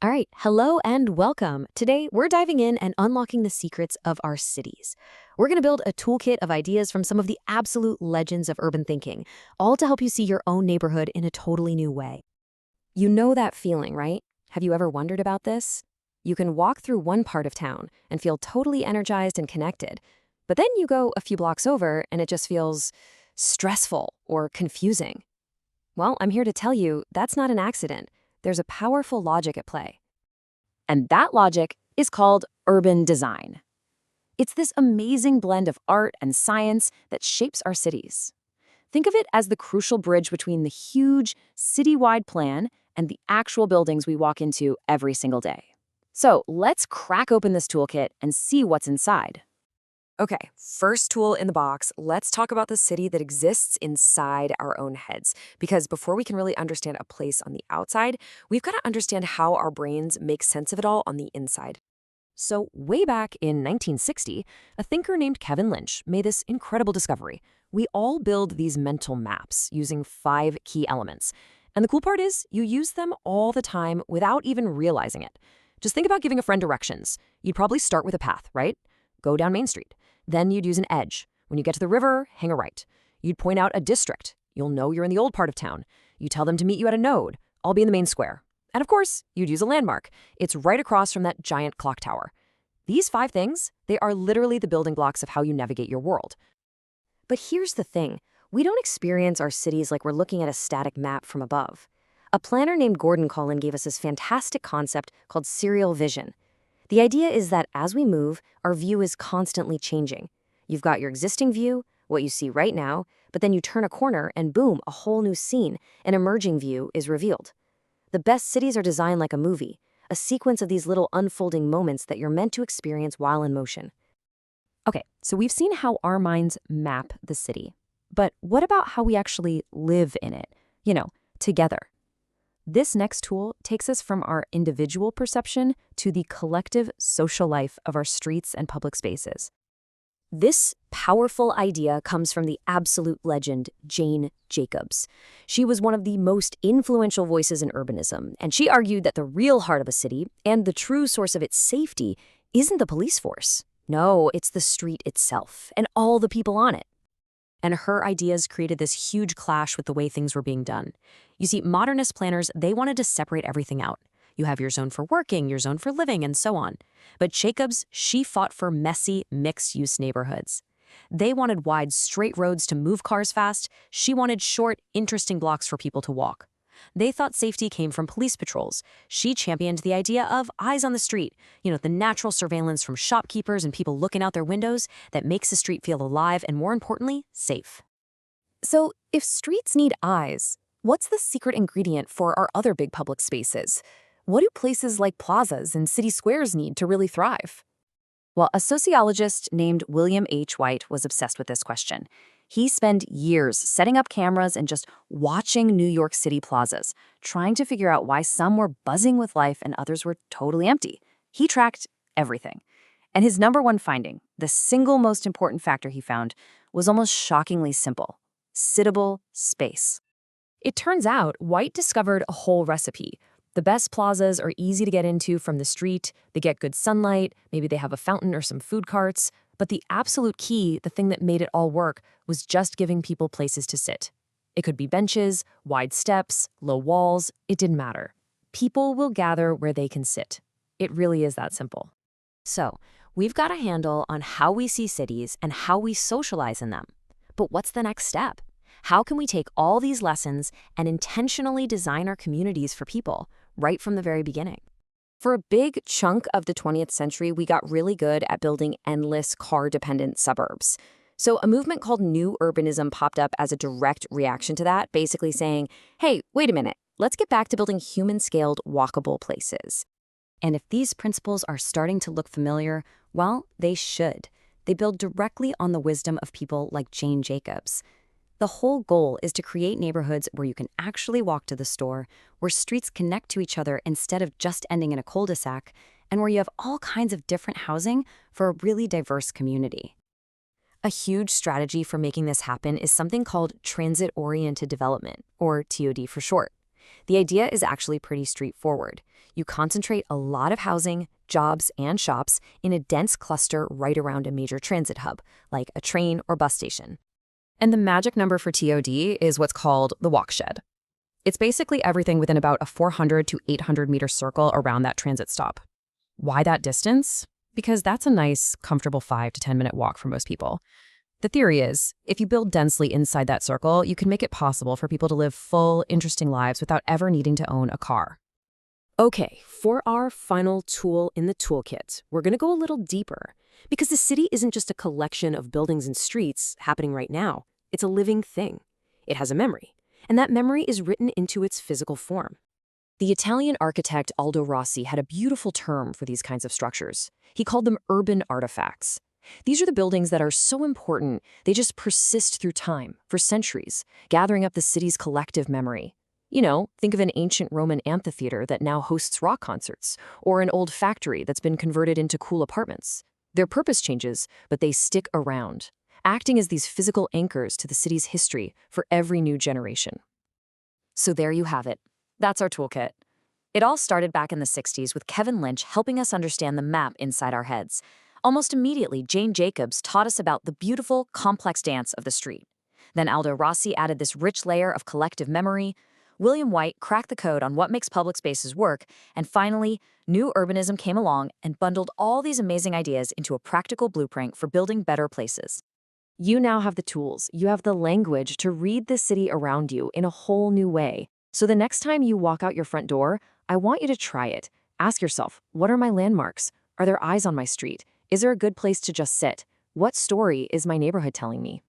All right, hello and welcome. Today, we're diving in and unlocking the secrets of our cities. We're going to build a toolkit of ideas from some of the absolute legends of urban thinking, all to help you see your own neighborhood in a totally new way. You know that feeling, right? Have you ever wondered about this? You can walk through one part of town and feel totally energized and connected, but then you go a few blocks over and it just feels stressful or confusing. Well, I'm here to tell you that's not an accident. There's a powerful logic at play. And that logic is called urban design. It's this amazing blend of art and science that shapes our cities. Think of it as the crucial bridge between the huge citywide plan and the actual buildings we walk into every single day. So let's crack open this toolkit and see what's inside. Okay, first tool in the box, let's talk about the city that exists inside our own heads. Because before we can really understand a place on the outside, we've got to understand how our brains make sense of it all on the inside. So way back in 1960, a thinker named Kevin Lynch made this incredible discovery. We all build these mental maps using 5 key elements. And the cool part is you use them all the time without even realizing it. Just think about giving a friend directions. You'd probably start with a path, right? Go down Main Street. Then you'd use an edge. When you get to the river, hang a right. You'd point out a district. You'll know you're in the old part of town. You tell them to meet you at a node. I'll be in the main square. And of course, you'd use a landmark. It's right across from that giant clock tower. These 5 things, they are literally the building blocks of how you navigate your world. But here's the thing. We don't experience our cities like we're looking at a static map from above. A planner named Gordon Collin gave us this fantastic concept called serial vision. The idea is that as we move, our view is constantly changing. You've got your existing view, what you see right now, but then you turn a corner and boom, a whole new scene, an emerging view is revealed. The best cities are designed like a movie, a sequence of these little unfolding moments that you're meant to experience while in motion. Okay, so we've seen how our minds map the city. But what about how we actually live in it? Together. This next tool takes us from our individual perception to the collective social life of our streets and public spaces. This powerful idea comes from the absolute legend, Jane Jacobs. She was one of the most influential voices in urbanism, and she argued that the real heart of a city and the true source of its safety isn't the police force. No, it's the street itself and all the people on it. And her ideas created this huge clash with the way things were being done. You see, modernist planners, they wanted to separate everything out. You have your zone for working, your zone for living, and so on. But Jacobs, she fought for messy, mixed-use neighborhoods. They wanted wide, straight roads to move cars fast. She wanted short, interesting blocks for people to walk. They thought safety came from police patrols. She championed the idea of eyes on the street, the natural surveillance from shopkeepers and people looking out their windows that makes the street feel alive and, more importantly, safe. So, if streets need eyes, what's the secret ingredient for our other big public spaces? What do places like plazas and city squares need to really thrive? Well, a sociologist named William H. White was obsessed with this question. He spent years setting up cameras and just watching New York City plazas, trying to figure out why some were buzzing with life and others were totally empty. He tracked everything. And his number one finding, the single most important factor he found, was almost shockingly simple: sittable space. It turns out White discovered a whole recipe. The best plazas are easy to get into from the street, they get good sunlight, maybe they have a fountain or some food carts. But the absolute key, the thing that made it all work, was just giving people places to sit. It could be benches, wide steps, low walls, it didn't matter. People will gather where they can sit. It really is that simple. So, we've got a handle on how we see cities and how we socialize in them. But what's the next step? How can we take all these lessons and intentionally design our communities for people right from the very beginning? For a big chunk of the 20th century, we got really good at building endless car-dependent suburbs. So a movement called New Urbanism popped up as a direct reaction to that, basically saying, hey, wait a minute, let's get back to building human-scaled, walkable places. And if these principles are starting to look familiar, well, they should. They build directly on the wisdom of people like Jane Jacobs. The whole goal is to create neighborhoods where you can actually walk to the store, where streets connect to each other instead of just ending in a cul-de-sac, and where you have all kinds of different housing for a really diverse community. A huge strategy for making this happen is something called transit-oriented development, or TOD for short. The idea is actually pretty straightforward. You concentrate a lot of housing, jobs, and shops in a dense cluster right around a major transit hub, like a train or bus station. And the magic number for TOD is what's called the walkshed. It's basically everything within about a 400 to 800 meter circle around that transit stop. Why that distance? Because that's a nice, comfortable 5 to 10 minute walk for most people. The theory is, if you build densely inside that circle, you can make it possible for people to live full, interesting lives without ever needing to own a car. Okay, for our final tool in the toolkit, we're going to go a little deeper. Because the city isn't just a collection of buildings and streets happening right now. It's a living thing. It has a memory. And that memory is written into its physical form. The Italian architect Aldo Rossi had a beautiful term for these kinds of structures. He called them urban artifacts. These are the buildings that are so important, they just persist through time, for centuries, gathering up the city's collective memory. You know, think of an ancient Roman amphitheater that now hosts rock concerts, or an old factory that's been converted into cool apartments. Their purpose changes, but they stick around, acting as these physical anchors to the city's history for every new generation. So there you have it. That's our toolkit. It all started back in the 60s with Kevin Lynch helping us understand the map inside our heads. Almost immediately, Jane Jacobs taught us about the beautiful, complex dance of the street. Then Aldo Rossi added this rich layer of collective memory. William White cracked the code on what makes public spaces work. And finally, new urbanism came along and bundled all these amazing ideas into a practical blueprint for building better places. You now have the tools, you have the language to read the city around you in a whole new way. So the next time you walk out your front door, I want you to try it. Ask yourself, what are my landmarks? Are there eyes on my street? Is there a good place to just sit? What story is my neighborhood telling me?